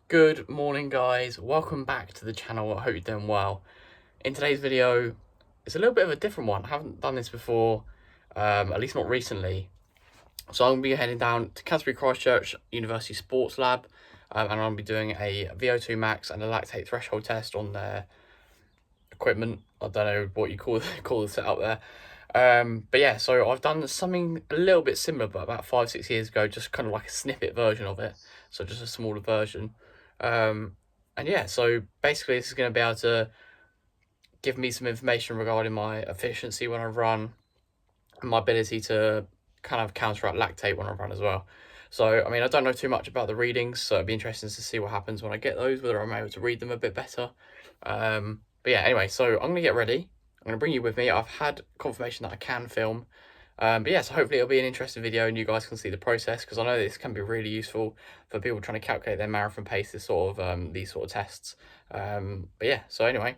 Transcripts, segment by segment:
Good morning, guys. Welcome back to the channel. I hope you're doing well. In today's video, it's a little bit of a different one. I haven't done this before, at least not recently. So I'm going to be heading down to Canterbury Christchurch University Sports Lab, and I'm going to be doing a VO2 max and a lactate threshold test on their equipment. I don't know what you call the setup there. But yeah, so I've done something a little bit similar, but about 5-6 years ago, just kind of like a snippet version of it. So just a smaller version. And yeah, so basically this is going to be able to give me some information regarding my efficiency when I run, and my ability to kind of counteract lactate when I run as well. So, I mean, I don't know too much about the readings, so it'd be interesting to see what happens when I get those, whether I'm able to read them a bit better. But yeah, anyway, so I'm going to get ready. I'm going to bring you with me. I've had confirmation that I can film. But yeah, so hopefully it'll be an interesting video and you guys can see the process, because I know this can be really useful for people trying to calculate their marathon pace, these sort of tests. But yeah, so anyway,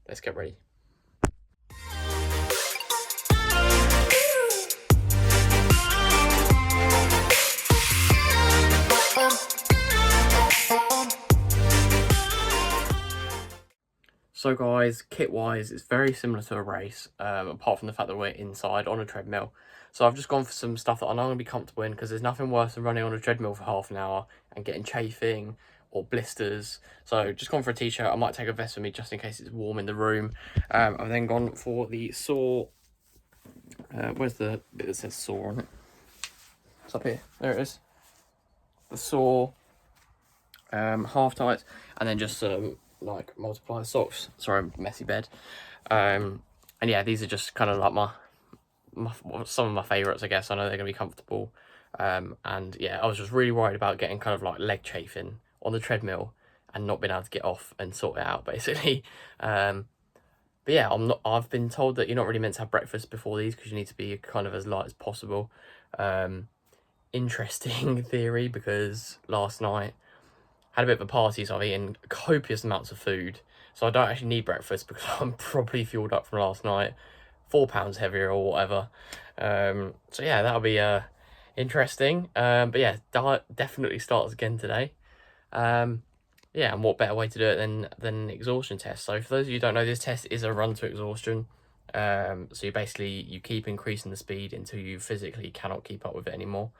let's get ready. So guys, kit-wise, it's very similar to a race, apart from the fact that we're inside on a treadmill. So I've just gone for some stuff that I know I'm going to be comfortable in, because there's nothing worse than running on a treadmill for half an hour and getting chafing or blisters. So just gone for a t-shirt. I might take a vest with me just in case it's warm in the room. I've then gone for the saw. Where's the bit that says saw on it? It's up here. There it is. The saw, half tights, and then just like multiplier socks. Sorry, messy bed. And yeah, these are just kind of like my some of my favorites, I guess. I know they're gonna be comfortable. And yeah, I was just really worried about getting kind of like leg chafing on the treadmill and not being able to get off and sort it out, basically. But yeah, I've been told that you're not really meant to have breakfast before these, because you need to be kind of as light as possible. Interesting theory, because last night had a bit of a party, so I've eaten copious amounts of food, so I don't actually need breakfast because I'm probably fueled up from last night, 4 pounds heavier or whatever. So yeah, that'll be interesting. But yeah, diet definitely starts again today. Yeah, and what better way to do it than exhaustion test. So for those of you who don't know, this test is a run to exhaustion. So you keep increasing the speed until you physically cannot keep up with it anymore.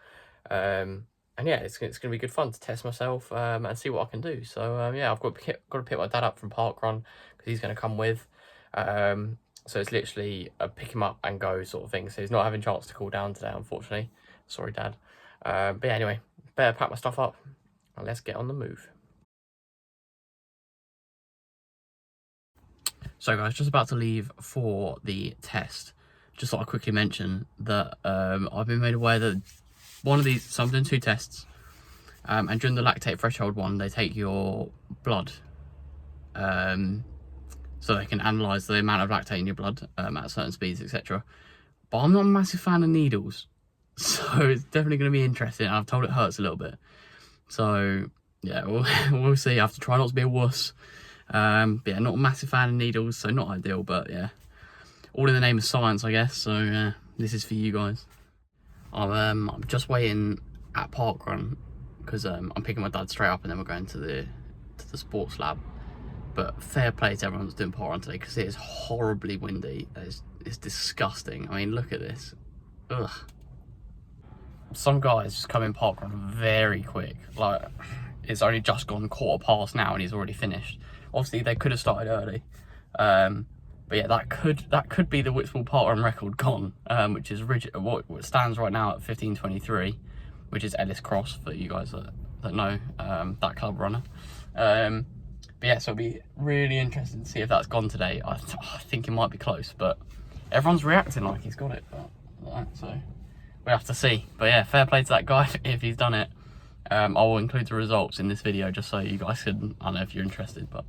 And yeah, it's going to be good fun to test myself and see what I can do. So yeah, I've got to pick my dad up from parkrun, because he's going to come with. So it's literally a pick him up and go sort of thing. So he's not having a chance to cool down today, unfortunately. Sorry, Dad. But yeah, anyway, better pack my stuff up and let's get on the move. So guys, just about to leave for the test. Just thought I'd quickly mention that I've been made aware that one of these, so I'm doing 2 tests, and during the lactate threshold one, they take your blood, so they can analyse the amount of lactate in your blood at certain speeds, etc. But I'm not a massive fan of needles, so it's definitely going to be interesting. I've told it hurts a little bit, so yeah, we'll see. I have to try not to be a wuss. But yeah, not a massive fan of needles, so not ideal, but yeah, all in the name of science, I guess. So this is for you guys. I'm just waiting at parkrun, because I'm picking my dad straight up and then we're going to the sports lab. But fair play to everyone that's doing parkrun today, because it is horribly windy. It's disgusting. I mean, look at this. Ugh. Some guys just come in parkrun very quick. Like, it's only just gone 15:15 now and he's already finished. Obviously, they could have started early. But yeah, that could be the Whitstable parkrun record gone, which is rigid. What stands right now at 15:23, which is Ellis Cross for you guys that know that club runner. But yeah, so it'll be really interesting to see if that's gone today. I think it might be close, but everyone's reacting like he's got it. But so we have to see. But yeah, fair play to that guy if he's done it. I will include the results in this video just so you guys can. I don't know if you're interested, but.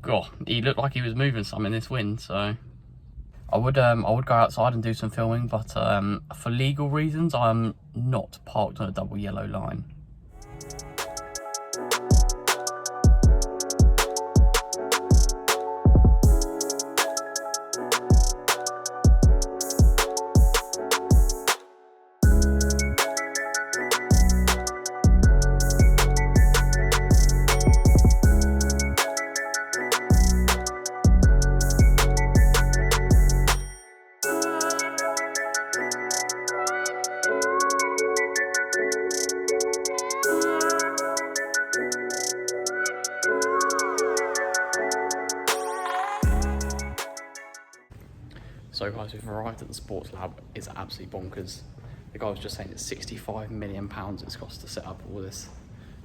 God, he looked like he was moving some in this wind, so I would go outside and do some filming, but for legal reasons, I'm not parked on a double yellow line. So guys, we've arrived at the sports lab. It's absolutely bonkers. The guy was just saying it's £65 million it's cost to set up all this.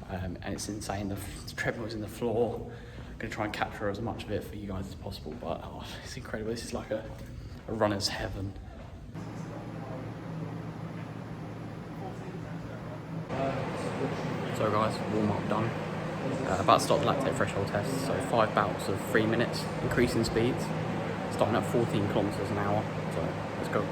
And it's insane. The treadmill's in the floor. I'm going to try and capture as much of it for you guys as possible, but oh, it's incredible. This is like a runner's heaven. So guys, warm up done. About to start the lactate threshold test. So 5 bouts of 3 minutes, increasing speeds, starting at 14 kilometers an hour. So let's go.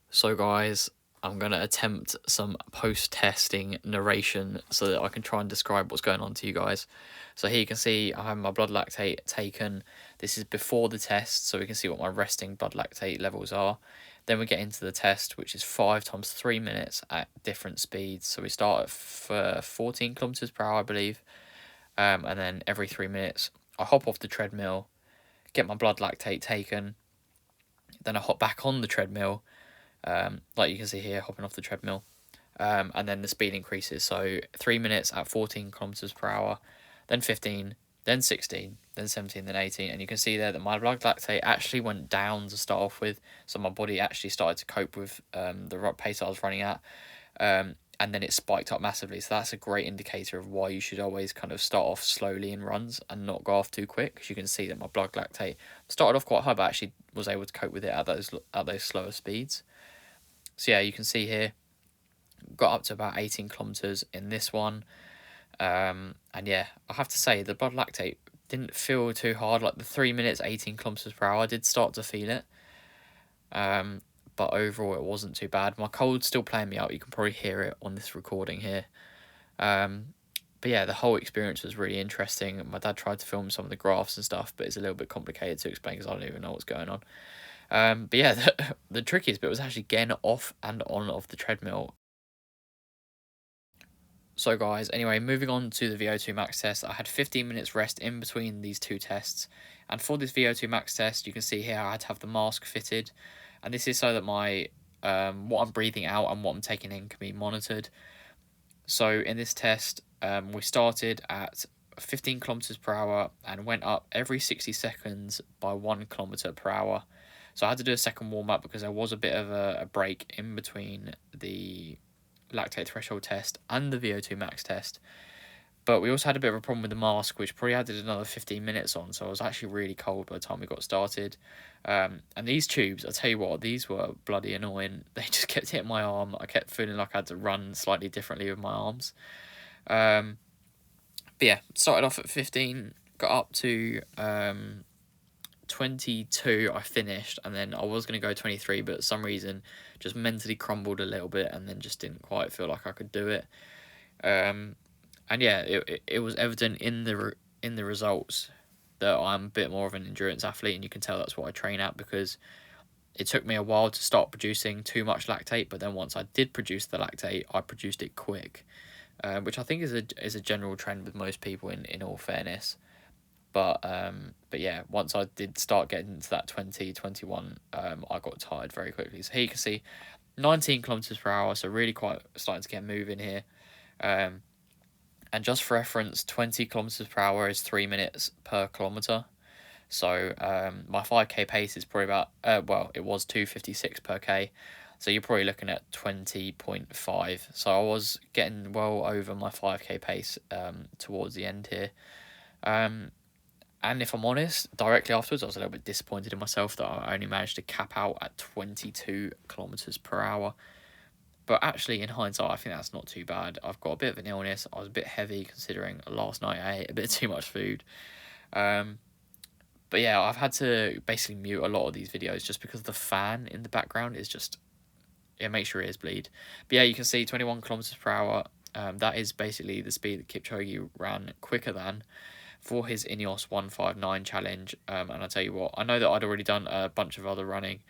So guys, I'm going to attempt some post-testing narration so that I can try and describe what's going on to you guys. So here you can see I have my blood lactate taken. This is before the test, so we can see what my resting blood lactate levels are. Then we get into the test, which is 5 times 3 minutes at different speeds. So we start at 14 kilometers per hour, I believe. And then every 3 minutes, I hop off the treadmill, get my blood lactate taken. Then I hop back on the treadmill. Like you can see here, hopping off the treadmill, and then the speed increases. So 3 minutes at 14 kilometers per hour, then 15, then 16, then 17, then 18, and you can see there that my blood lactate actually went down to start off with. So my body actually started to cope with the pace I was running at, and then it spiked up massively. So that's a great indicator of why you should always kind of start off slowly in runs and not go off too quick, because you can see that my blood lactate started off quite high, but actually was able to cope with it at those slower speeds. So yeah, you can see here, got up to about 18 kilometers in this one. And yeah, I have to say the blood lactate didn't feel too hard. Like the 3 minutes, 18 kilometers per hour, I did start to feel it. But overall, it wasn't too bad. My cold's still playing me out. You can probably hear it on this recording here. But yeah, the whole experience was really interesting. My dad tried to film some of the graphs and stuff, but it's a little bit complicated to explain because I don't even know what's going on. But yeah, the trickiest bit was actually getting off and on of the treadmill. So guys, anyway, moving on to the VO2 max test. I had 15 minutes rest in between these two tests. And for this VO2 max test, you can see here I had to have the mask fitted. And this is so that my what I'm breathing out and what I'm taking in can be monitored. So in this test, we started at 15 kilometers per hour and went up every 60 seconds by 1 kilometer per hour. So I had to do a second warm-up because there was a bit of a break in between the lactate threshold test and the VO2 max test. But we also had a bit of a problem with the mask, which probably added another 15 minutes on, so I was actually really cold by the time we got started. And these tubes, I'll tell you what, these were bloody annoying. They just kept hitting my arm. I kept feeling like I had to run slightly differently with my arms. But yeah, started off at 15, got up to 22, I finished, and then I was going to go 23, but for some reason just mentally crumbled a little bit and then just didn't quite feel like I could do it. And yeah, it was evident in the results that I'm a bit more of an endurance athlete, and you can tell that's what I train at, because it took me a while to start producing too much lactate, but then once I did produce the lactate, I produced it quick, which I think is a general trend with most people in all fairness. But yeah, once I did start getting to that 20, 21, I got tired very quickly. So here you can see 19 kilometers per hour, so really quite starting to get moving here. And just for reference, 20 kilometers per hour is 3 minutes per kilometer. So my 5k pace is probably about, well, it was 2:56 per k. So you're probably looking at 20.5. So I was getting well over my 5k pace towards the end here. And if I'm honest, directly afterwards, I was a little bit disappointed in myself that I only managed to cap out at 22 kilometers per hour. But actually, in hindsight, I think that's not too bad. I've got a bit of an illness. I was a bit heavy considering last night I ate a bit too much food. But yeah, I've had to basically mute a lot of these videos just because the fan in the background is just, it makes your ears bleed. But yeah, you can see 21 kilometers per hour. That is basically the speed that Kipchoge ran quicker than for his Ineos 159 challenge. And I'll tell you what, I know that I'd already done a bunch of other running,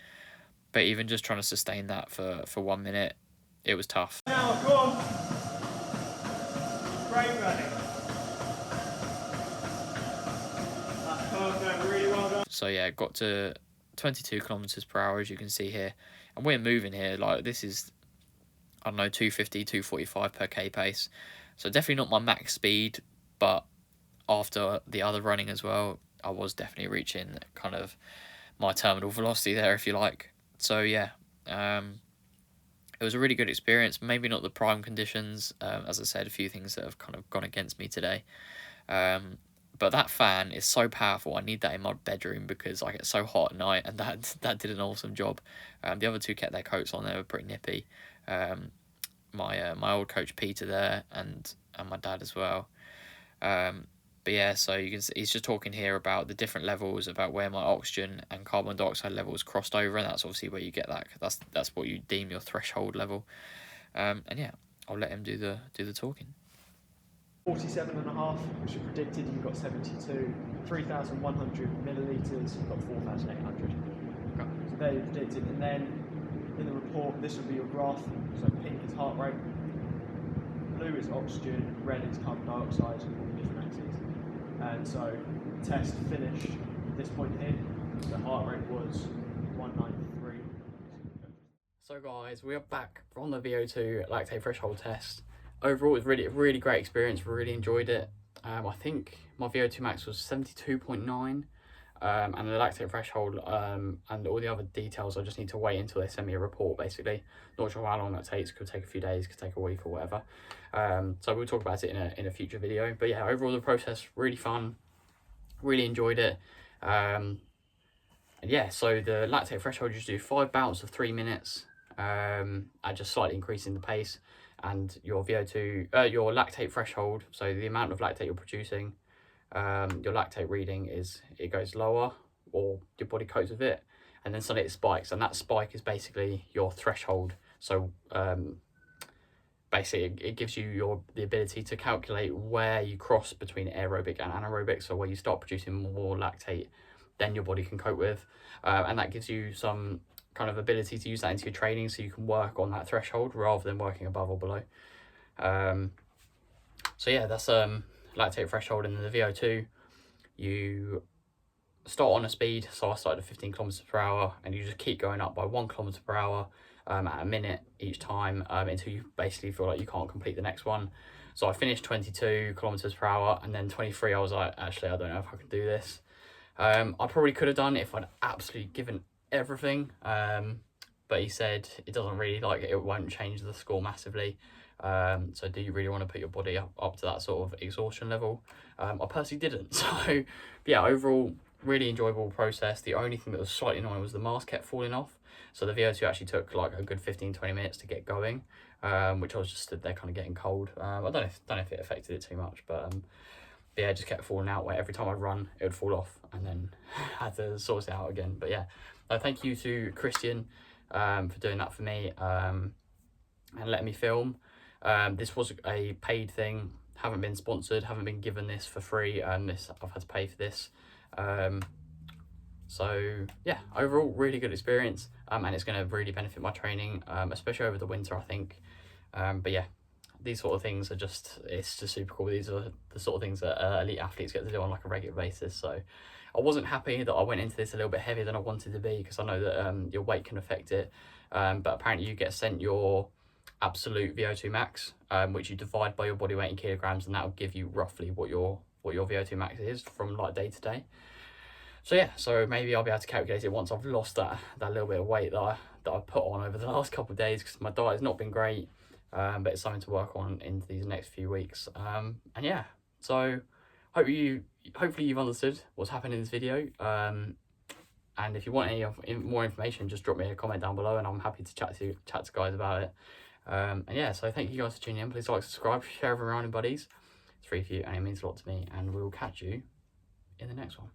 but even just trying to sustain that for 1 minute, it was tough. Now, go on. Great running. That's perfect, really well done. So yeah, got to 22 kilometers per hour, as you can see here. And we're moving here, like this is, I don't know, 250, 245 per k pace. So definitely not my max speed, but after the other running as well, I was definitely reaching kind of my terminal velocity there, if you like. So yeah, it was a really good experience. Maybe not the prime conditions, as I said, a few things that have kind of gone against me today. But that fan is so powerful. I need that in my bedroom because I get so hot at night, and that did an awesome job. The other two kept their coats on; they were pretty nippy. My old coach Peter there, and my dad as well. But yeah, so you can see, he's just talking here about the different levels, about where my oxygen and carbon dioxide levels crossed over, and that's obviously where you get that. That's what you deem your threshold level. And yeah, I'll let him do the talking. 47.5, which you predicted. You got 72. 3,100 millilitres. You got 4,800. So there you predicted, and then in the report, this will be your graph. So pink is heart rate, blue is oxygen, red is carbon dioxide, all the different axes. And so test finished at this point here. The heart rate was 193. So guys, we are back from the VO2 lactate threshold test. Overall, it was really great experience. Really enjoyed it. I think my VO2 max was 72.9. And the lactate threshold and all the other details, I just need to wait until they send me a report, basically. Not sure how long that takes. Could take a few days, could take a week or whatever. So we'll talk about it in a future video. But yeah, overall the process, really fun. Really enjoyed it. And yeah, so the lactate threshold, you just do 5 bouts of 3 minutes, and just slightly increasing the pace. And your VO2, your lactate threshold, so the amount of lactate you're producing, your lactate reading it goes lower, or your body copes with it, and then suddenly it spikes, and that spike is basically your threshold. So basically it gives you the ability to calculate where you cross between aerobic and anaerobic, so where you start producing more lactate than your body can cope with, and that gives you some kind of ability to use that into your training, so you can work on that threshold rather than working above or below. So yeah, that's lactate threshold. And then the VO2, you start on a speed, so I started at 15 kilometers per hour, and you just keep going up by 1 kilometer per hour at a minute each time, until you basically feel like you can't complete the next one. So I finished 22 kilometers per hour, and then 23 I was like, actually I don't know if I can do this. I probably could have done it if I'd absolutely given everything, but he said it doesn't really, like, it won't change the score massively. So do you really want to put your body up to that sort of exhaustion level? I personally didn't. So yeah, overall really enjoyable process. The only thing that was slightly annoying was the mask kept falling off, so the VO2 actually took like a good 15-20 minutes to get going, which I was just stood there kind of getting cold. I don't know if it affected it too much, but yeah, it just kept falling out where every time I'd run it would fall off, and then I had to sort it out again. But yeah, thank you to Christian for doing that for me, and letting me film. This was a paid thing, haven't been sponsored, haven't been given this for free, and I've had to pay for this. So yeah, overall really good experience, and it's going to really benefit my training, especially over the winter, I think. But yeah, these sort of things are it's just super cool. These are the sort of things that elite athletes get to do on like a regular basis. So I wasn't happy that I went into this a little bit heavier than I wanted to be, because I know that your weight can affect it, but apparently you get sent your absolute VO2 max, which you divide by your body weight in kilograms, and that will give you roughly what your VO2 max is from like day to day. So yeah, so maybe I'll be able to calculate it once I've lost that little bit of weight that I put on over the last couple of days, because my diet has not been great, but it's something to work on in these next few weeks. And yeah, so hopefully you've understood what's happened in this video. And if you want any more information, just drop me a comment down below, and I'm happy to chat to guys about it. And yeah, so thank you guys for tuning in. Please like, subscribe, share with around, buddies. It's free for you, and it means a lot to me, and we will catch you in the next one.